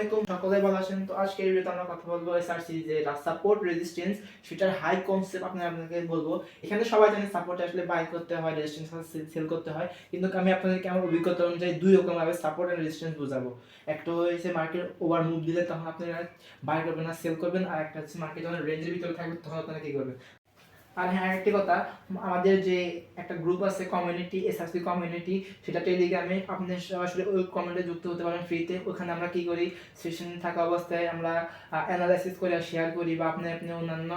আলাইকুম, সকলে ভালো আছেন। তো আজকে এই ভিডিওতে আমরা কথা বলবো এসআরসি যে সাপোর্ট রেজিস্ট্যান্স সেটার হাই কনসেপ্ট আপনাকে বলবো। এখানে সবাই জানে সাপোর্ট আসলে বাই করতে হয়, রেজিস্ট্যান্স সেল করতে হয়, কিন্তু আমি আপনাদেরকে আমার অভিজ্ঞতা অনুযায়ী দুই রকম ভাবে সাপোর্ট এন্ড রেজিস্ট্যান্স বোঝাবো। একটা হচ্ছে মার্কেট ওভার মুভ দিলে তখন আপনারা বাই করবেন না সেল করবেন, আর একটা হচ্ছে মার্কেট যখন রেঞ্জের ভিতরে থাকবে তখন আপনারা কি করবেন। আর হ্যাঁ, একটি কথা, আমাদের যে একটা গ্রুপ আছে কমিউনিটি, এসআরসি কমিউনিটি, সেটা টেলিগ্রামে আপনি সরাসরি ওই কমিউনিটি যুক্ত হতে পারেন ফ্রিতে। ওখানে আমরা কি করি, সেশন থাকা অবস্থায় আমরা অ্যানালাইসিস করে শেয়ার করি, বা আপনি অন্যান্য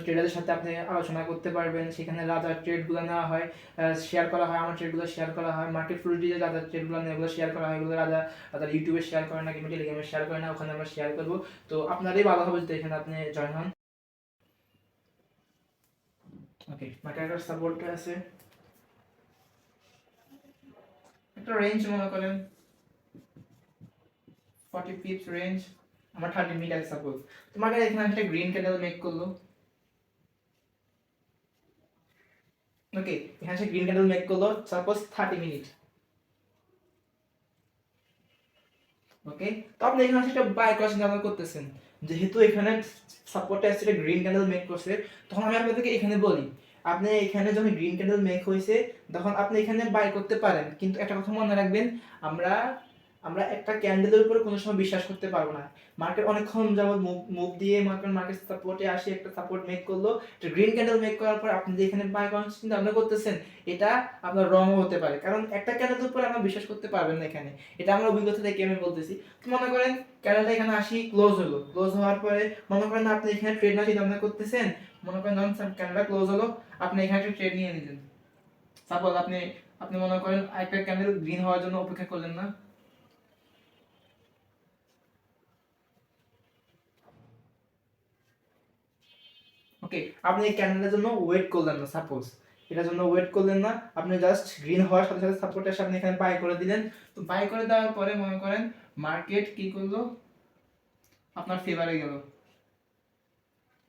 ট্রেডারদের সাথে আপনি আলোচনা করতে পারবেন। সেখানে রাজার ট্রেডগুলো নেওয়া হয়, শেয়ার করা হয়, আমার ট্রেডগুলো শেয়ার করা হয়, মার্কেট ফ্লুইডিটি রাজার ট্রেডগুলো নেয় এগুলো শেয়ার করা হয়, এগুলো রাজা ইউটিউবে শেয়ার করে না কিংবা টেলিগ্রামে শেয়ার করে না, ওখানে আমরা শেয়ার করবো। তো আপনারই ভালো হবে যদি এখানে আপনি জয়েন হন। ওকে, মার্কেটের সাপোর্ট আছে একটা রেঞ্জ, মনে করেন 40 পিপস রেঞ্জ, আমার 30 মিনিট আছে সাপোজ। তো মার্কেট এখানে একটা গ্রিন ক্যান্ডেল মেক করলো। ওকে, এখানে সে গ্রিন ক্যান্ডেল মেক করলো সাপোজ 30 মিনিট। ওকে, তো আপনি এখানে একটা বাই করার চিন্তা ভাবনা করতেছেন, যেহেতু এখানে সাপোর্টে আসছে গ্রিন ক্যান্ডেল মেক করছে, তখন আমি আপনাদেরকে এখানে বলি, আপনি এখানে যখন গ্রিন ক্যান্ডেল মেক হয়েছে তখন আপনি এখানে বাই করতে পারেন, কিন্তু একটা কথা মনে রাখবেন, আমরা আমরা একটা ক্যান্ডেলের উপরে কোনো সময় বিশ্বাস করতে পারবো না। মার্কেট অনেকক্ষণ যাবত মুভ দিয়ে মার্কেট সাপোর্টে আসে, একটা সাপোর্ট মেক করলো, একটা গ্রিন ক্যান্ডেল মেক করার পর আপনি যে এখানে বাই করার চিন্তা ভাবনা করতেছেন, এটা আপনার রং হতে পারে, কারণ একটা ক্যান্ডেলের উপরে আমরা বিশ্বাস করতে পারবেন না এখানে। এটা আমার অভিজ্ঞতা থেকে আমি বলতেছি। তো মনে করেন ক্যান্ডেলটা এখানে আসি, ক্লোজ হলো, ক্লোজ হওয়ার পরে মনে করেন আপনি এখানে ট্রেড না চিন্তা ভাবনা করতেছেন, মনে করেন যখন ক্যান্ডেলটা ক্লোজ হলো আপনি এখানে একটা ট্রেড নিয়ে নিলেন। সাপোজ আপনি আপনি মনে করেন একটা ক্যান্ডেল গ্রিন হওয়ার জন্য অপেক্ষা করলেন না, ওকে, আপনি এই ক্যান্ডেলের জন্য ওয়েট করলেন না, সাপোজ এটার জন্য ওয়েট করলেন না, আপনি জাস্ট গ্রিন হওয়ার সাথে সাথে সাপোর্ট এসে আপনি এখানে বাই করে দিলেন। তো বাই করে দেওয়ার পরে মনে করেন মার্কেট কি করলো, আপনার ফেভারে গেল।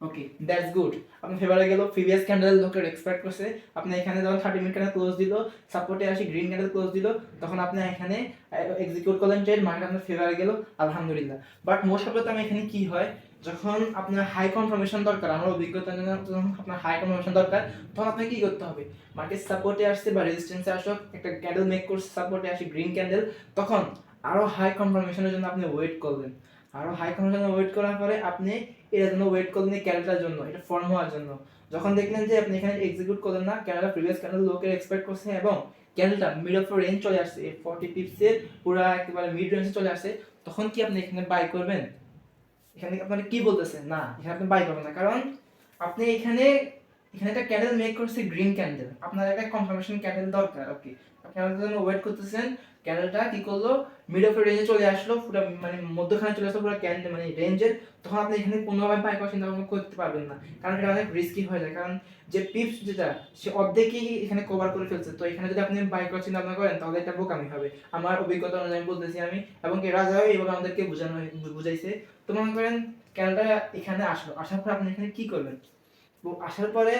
ওকে, দ্যাটস গুড, আপনি ফেভারে গেল, প্রিভিয়াস ক্যান্ডেল লোকের এক্সপেক্ট করছে, আপনি এখানে যখন 30 মিনিট ক্যান্ডেল ক্লোজ দিল, সাপোর্টে আসি গ্রিন ক্যান্ডেল ক্লোজ দিল, তখন আপনি এখানে এক্সিকিউট করলেন ট্রেড, মার্কেট আপনার ফেভারে গেল, আলহামদুলিল্লাহ। But most of the time এখানে কি হয়, যখন আপনার হাই কনফার্মেশন দরকার, আমার অভিজ্ঞতা যখন আপনার হাই কনফার্মেশন দরকার, তখন আপনাকে কি করতে হবে, মার্কেট সাপোর্টে আসছে বা রেজিস্ট্যান্সে আসুক, একটা ক্যান্ডেল মেক করছে, সাপোর্টে আসি গ্রিন ক্যান্ডেল, তখন আরো হাই কনফার্মেশনের জন্য আপনি ওয়েট করবেন। আরো হাই কনফার্মেশন ওয়েট করার পরে আপনি এর জন্য ওয়েট করলেন এই ক্যান্ডেলটার জন্য, এটা ফর্ম হওয়ার জন্য। যখন দেখলেন যে আপনি এখানে এক্সিকিউট করলেন না, ক্যান্ডেলটা প্রিভিয়াস ক্যান্ডেল লোকের এক্সপেক্ট করছে এবং ক্যান্ডেলটা মিড অফ রেঞ্জ চলে আসছে, 40 পিপসের পুরো একেবারে মিড রেঞ্জে চলে আসছে, তখন কি আপনি এখানে বাই করবেন? এখানে আপনারা কি বলতেছেন, না এখানে আপনি বাই করবেন না, কারণ আপনি এখানে এখানে একটা ক্যান্ডেল মেক করছে গ্রিন ক্যান্ডেল, আপনার একটা কনফার্মেশন ক্যান্ডেল দরকার। ওকে, আপনি আমাদের জন্য ওয়েট করতেছেন, ক্যান্ডেলটা কি করলো, মিড অফ রেঞ্জে চলে আসলো, পুরো মানে মধ্যখানে চলে আসলো পুরো ক্যান্ডেল মানে রেঞ্জের, তখন আপনি এখানে কোনোভাবে বাই করার চিন্তা ভাবনা করতে পারবেন না, কারণ এটা অনেক রিস্কি হয়ে যায়, কারণ যে পিপস যেটা সে অর্ধেকই এখানে কভার করে ফেলছে। তো এখানে যদি আপনি বাই করার চিন্তা ভাবনা করেন তাহলে এটা বোকামি হবে, আমার অভিজ্ঞতা অনুযায়ী বলতেছি আমি, এবং কি রাজাও এইভাবে আমাদেরকে বুঝাইছে। তো মনে করেন ক্যান্ডেলটা এখানে আসলো, আসার পর আপনি এখানে কি করবেন, আসার পরে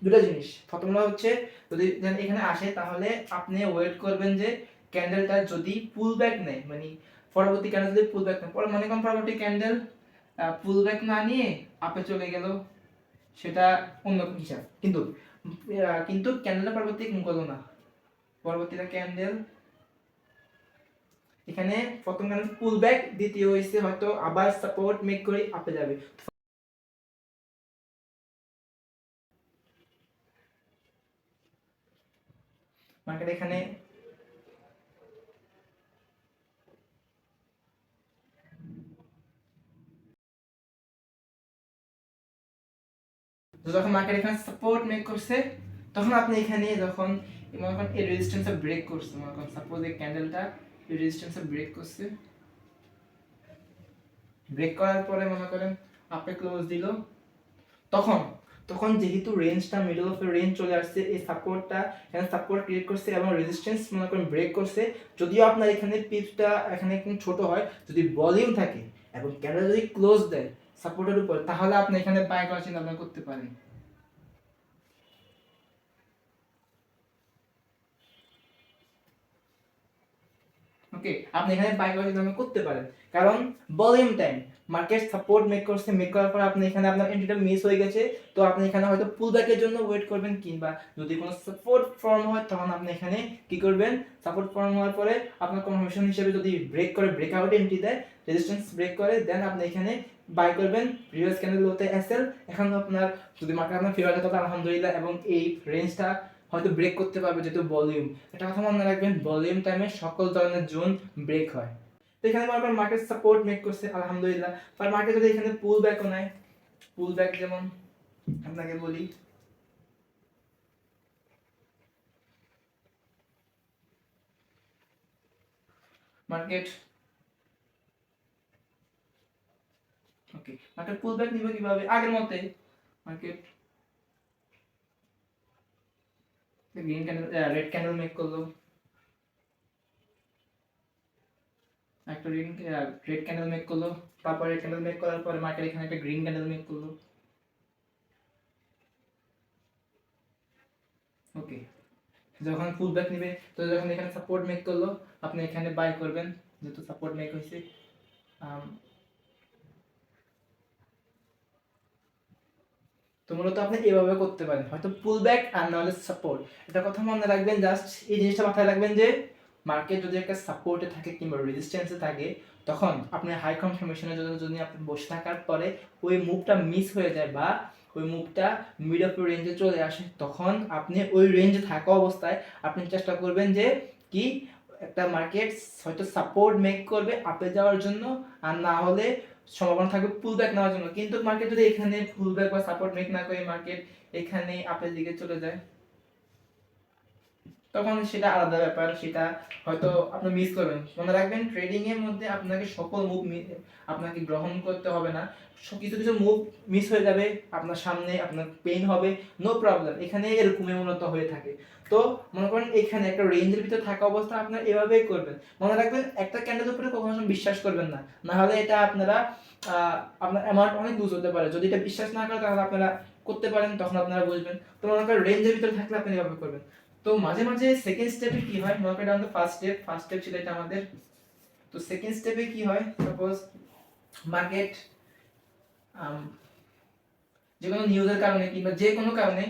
দুটো জিনিস, প্রথমটা হচ্ছে যদি এখানে আসে তাহলে আপনি ওয়েট করবেন যে ক্যান্ডেলটা যদি পুল ব্যাক নেয়, মানে পরবর্তী ক্যান্ডেল যদি পুল ব্যাক নেয়, পরে মনে করেন পরবর্তী ক্যান্ডেল পুল ব্যাক না নিয়ে আপে চলে গেল, সেটা অন্য হিসাব, কিন্তু কিন্তু ক্যান্ডেলটা পরবর্তী করলো না, পরবর্তীটা ক্যান্ডেল এখানে প্রথম ক্যান্ডেল পুল ব্যাক, দ্বিতীয় হইছে হয়তো আবার সাপোর্ট মেক করে আপে যাবে। মার্কেট এখানে যখন মার্কেট এখানে সাপোর্ট মেক করছে, তখন আপনি এখানে যখন মনে করেন এই রেজিস্ট্যান্সটা ব্রেক করছে, মনে করেন সাপোজ এই ক্যান্ডেলটা এই রেজিস্ট্যান্সটা ব্রেক করছে, ব্রেক করার পরে মনে করেন আপে ক্লোজ দিল, তখন তখন যেহেতু রেঞ্জটা মিডল অফ রেঞ্জ চলে আসছে, এই সাপোর্টটা এখানে সাপোর্ট ক্রিয়েট করছে এবং রেজিস্ট্যান্স মনে করেন ব্রেক করছে, যদিও আপনার এখানে পিপসটা এখানে একটু ছোট হয়, যদি ভলিউম থাকে এবং ক্যান্ডেল যদি ক্লোজ দেয় সাপোর্টের উপর, তাহলে আপনি এখানে বাই করার চিন্তা ভাবনা করতে পারেন। ওকে, আপনি এখানে বাই করার চিন্তা করতে পারেন, কারণ volume time market support make করছে, মেক করার পর আপনি এখানে আপনার এন্ট্রিটা মিস হয়ে গেছে, তো আপনি এখানে হয়তো পুল ব্যাকের জন্য ওয়েট করবেন, কিংবা যদি কোনো সাপোর্ট ফর্ম হয় তখন আপনি এখানে কি করবেন, সাপোর্ট ফর্ম হওয়ার পরে আপনার কনফার্মেশন হিসেবে যদি ব্রেক করে, ব্রেকআউট এন্ট্রি দেয়, রেজিস্ট্যান্স ব্রেক করে, দেন আপনি এখানে বাই করবেন প্রিভিয়াস ক্যান্ডেল লোতে এসএল। এখন আপনার যদি মার্কেট আপনার ফেভার থাকে তাহলে আলহামদুলিল্লাহ, এবং এই রেঞ্জটা হয়তো ব্রেক করতে পারবে যেহেতু ভলিউম। এটা কথা মনে রাখবেন, ভলিউম টাইমে সকল ধরনের জোন ব্রেক হয়। তো এখানে মনে মার্কেট সাপোর্ট মেক করছে আলহামদুলিল্লাহ, আর মার্কেট যদি এখানে পুল ব্যাকও নেয়, পুল ব্যাক যেমন আপনাকে বলি, মার্কেট ওকে, মার্কেট পুল ব্যাক নিবে কিভাবে, আগের মতই market green candle, red candle make করলো, একটা রেড ক্যান্ডেল মেক করলো, তারপর রেড ক্যান্ডেল মেক করার পরে মার্কেট এখানে একটা গ্রিন ক্যান্ডেল মেক করলো। ওকে, যখন পুল ব্যাক নিবে, তো যখন এখানে সাপোর্ট মেক করলো, আপনি এখানে বাই করবেন যেহেতু সাপোর্ট মেক হয়েছে। তো মূলত আপনি এভাবে করতে পারেন, হয়তো পুল ব্যাক আর নাহলে সাপোর্ট। এটা কথা মনে রাখবেন, জাস্ট এই জিনিসটা মাথায় রাখবেন যে মার্কেট যদি একটা সাপোর্টে থাকে কিংবা রেজিস্ট্যান্সে থাকে, তখন আপনি হাই কনফার্মেশনের জন্য যদি আপনি বসে থাকার পরে ওই মুভটা মিস হয়ে যায় বা ওই মুভটা মিড অফ রেঞ্জে চলে আসে, তখন আপনি ওই রেঞ্জে থাকা অবস্থায় আপনি চেষ্টা করবেন যে কি একটা মার্কেট হয়তো সাপোর্ট মেক করবে আপে যাওয়ার জন্য, আর না হলে সম্ভাবনা থাকবে পুল ব্যাক নেওয়ার জন্য। কিন্তু মার্কেট যদি এখানে পুল ব্যাক বা সাপোর্ট মেক না করে মার্কেট এখানে আপের দিকে চলে যায়, তখন সেটা আলাদা ব্যাপার, সেটা হয়তো আপনি মিস করবেন। মনে রাখবেন, ট্রেডিং এর মধ্যে আপনাকে সকল মুভ আপনাকে গ্রহণ করতে হবে না, কিছু কিছু মুভ মিস হয়ে যাবে আপনার সামনে, আপনার পেইন হবে, নো প্রবলেম, এখানে এরকমই মূলত হয়ে থাকে। তো মনে করেন এখানে একটা রেঞ্জের ভিতরে থাকা অবস্থা আপনারা এভাবেই করবেন। মনে রাখবেন, একটা ক্যান্ডেলের উপরে কখনো বিশ্বাস করবেন না, না হলে এটা আপনারা আপনার অ্যামাউন্ট অনেক লুজ হতে পারে। যদি এটা বিশ্বাস না করেন তাহলে আপনারা করতে পারেন, তখন আপনারা বুঝবেন। তো মনে করেন রেঞ্জের ভিতরে থাকলে আপনি এভাবে করবেন। তো মাঝে মাঝে সেকেন্ড স্টেপে কি হয়, মনে করেন আমাদের ফার্স্ট স্টেপ ছিল এটা আমাদের। তো সেকেন্ড স্টেপে কি হয়, সাপোজ মার্কেট যে কোনো নিউজের কারণে কিংবা যে কোনো কারণে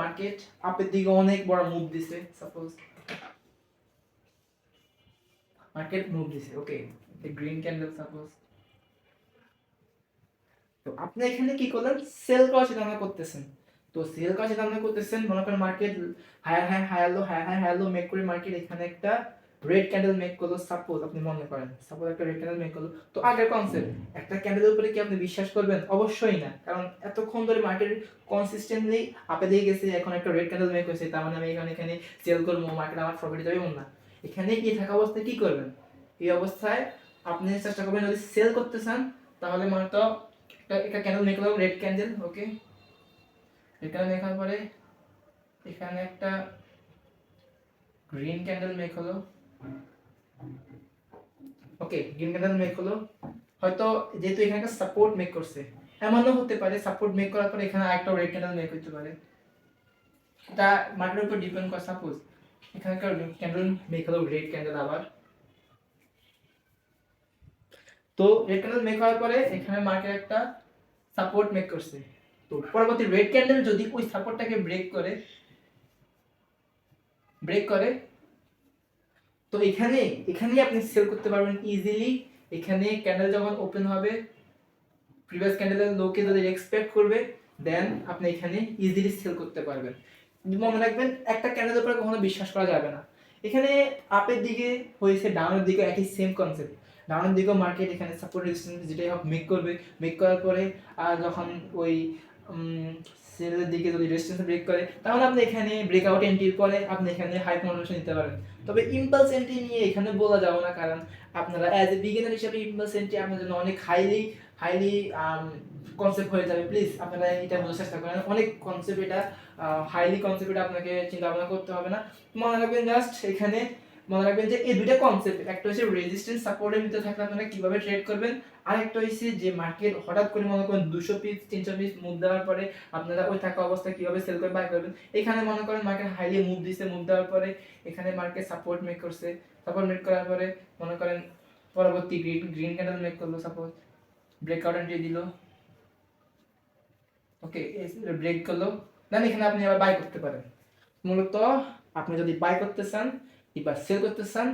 মার্কেট আপের দিকে অনেক বড় মুভ দিছে, সাপোজ মার্কেট মুভ দিছে, ওকে, গ্রিন ক্যান্ডেল সাপোজ। তো আপনি এখানে কি করলেন, সেল করার চিন্তা করতেছেন। তো সেল করার চিন্তা করতেছেন, মনে করেন market higher high higher low, higher high higher low make করে মার্কেট এখানে একটা রেড ক্যান্ডেল মেক করলো, সাপোজ আপনি মনে করেন সাপোজ একটা রেড ক্যান্ডেল মেক করলো। তো আগের কনসেপ্ট, একটা ক্যান্ডেলের উপরে কি আপনি বিশ্বাস করবেন? অবশ্যই না, কারণ এতক্ষণ ধরে মার্কেট কনসিস্টেন্টলি আপে দিয়ে গেছে, এখন একটা রেড ক্যান্ডেল মেক হয়েছে, তার মানে আমি এখানে সেল করবো, মার্কেট আমার প্রফিট যাবে এমন না। এখানে কি থাকা অবস্থায় কি করবেন, এই অবস্থায় আপনি চেষ্টা করবেন যদি সেল করতে চান, তাহলে মনে তো একটা ক্যান্ডেল মেক করলাম, রেড ক্যান্ডেল, ওকে, রেড ক্যান্ডেল মেক হওয়ার পরে এখানে একটা গ্রিন ক্যান্ডেল মেক হলো, ওকে, গ্রিন ক্যান্ডেল মেক হলো। হয়তো যেহেতু এখানে একটা সাপোর্ট মেক করছে, এমনও হতে পারে সাপোর্ট মেক করার পরে এখানে আরেকটা রেড ক্যান্ডেল মেক হতে পারে, এটা মার্কেটের উপর ডিপেন্ড করে। সাপোজ এখানে একটা ক্যান্ডেল মেক হলো, রেড ক্যান্ডেল আবার। তো রেড ক্যান্ডেল মেক হওয়ার পরে এখানে মার্কেট একটা সাপোর্ট মেক করছে, তো পরবর্তী রেড ক্যান্ডেল যদি ওই সাপোর্টটাকে ব্রেক করে, তো এখানেই আপনি সেল করতে পারবেন ইজিলি। এখানে ক্যান্ডেল যখন ওপেন হবে, প্রিভিয়াস ক্যান্ডেলের লোকে যদি এক্সপেক্ট করবে, দেন আপনি এখানে ইজিলি সেল করতে পারবেন। মনে রাখবেন, একটা ক্যান্ডেলের উপরে কখনো বিশ্বাস করা যাবে না। এখানে আপের দিকে হয়েছে, ডাউনের দিকে একই সেম কনসেপ্ট, ডাউনের দিকেও মার্কেট এখানে সাপোর্ট রেজিস্ট্যান্স যেটাই হোক মেক করবে, মেক করার পরে যখন ওই সেলের দিকে যদি রেজিস্ট্যান্স ব্রেক করে, তাহলে আপনি এখানে ব্রেকআউট এন্ট্রির পরে আপনি এখানে হাই কনভার্সন নিতে পারেন। তবে ইম্পালস এন্ট্রি নিয়ে এখানে বলা যাবে না, কারণ আপনারা অ্যাজ এ বিগিনার হিসেবে ইম্পালস এন্ট্রি আপনার জন্য অনেক হাইলি কনসেপ্ট হয়ে যাবে। প্লিজ আপনারা এটা বোঝার চেষ্টা করেন, অনেক কনসেপ্ট এটা, হাইলি কনসেপ্ট এটা আপনাকে চিন্তা ভাবনা করতে হবে না। মনে রাখবেন জাস্ট এখানে মনে রাখবেন যে এই দুইটা কনসেপ্ট, একটা হচ্ছে রেজিস্ট্যান্স সাপোর্টের ভিতরে থাকলে আপনারা কিভাবে ট্রেড করবেন, আর একটা হচ্ছে যে মার্কেট হঠাৎ করে মনে করেন 200 পিস 300 পিস মুভ দেওয়ার পরে আপনারা ওই থাকা অবস্থায় কিভাবে সেল করে বাই করবেন। এখানে মনে করেন মার্কেট হাইলি মুভ দিছে, মুভ দেওয়ার পরে এখানে মার্কেট সাপোর্ট মেক করছে, সাপোর্ট মেক করার পরে মনে করেন পরবর্তী গ্রিন ক্যান্ডেল মেক করলো, সাপোজ ব্রেকআউট এন্ট্রি দিল, ওকে ব্রেক করলো, দেন এখানে আপনি আবার বাই করতে পারেন। মূলত আপনি যদি বাই করতে চান বা সেল করতে চান,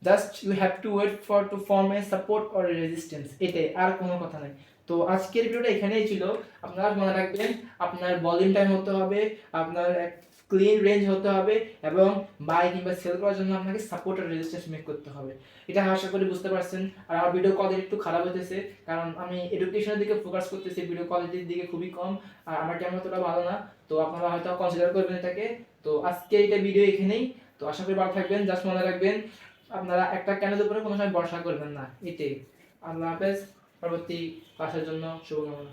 just you have to wait for to form a support or resistance, এটাই, আর কোনো কথা নাই। তো আজকের ভিডিওটা এখানেই ছিল। আপনারা মনে রাখবেন আপনার ভলিউম টাইম হতে হবে, আপনার ক্লিন রেঞ্জ হতে হবে, এবং বাই কিংবা সেল করার জন্য আপনাকে সাপোর্ট আর রেজিস্ট্যান্স মেক করতে হবে। এটা আশা করি বুঝতে পারছেন। আর আমার ভিডিও কোয়ালিটি একটু খারাপ হতেছে, কারণ আমি এডুকেশনের দিকে ফোকাস করতেছি, ভিডিও কোয়ালিটির দিকে খুবই কম, আর আমার ক্যামেরা অতটা ভালো না। তো আপনারা হয়তো কনসিডার করবেন এটাকে। তো আজকে এটা ভিডিও এখানেই। তো আশা করি ভালো থাকবেন। জাস্ট মনে রাখবেন আপনারা একটা ক্যান্ডেলের উপরে কোনো সময় ভরসা করবেন না, এটাই। আল্লাহ হাফেজ। পরবর্তী ক্লাসের জন্য শুভকামনা।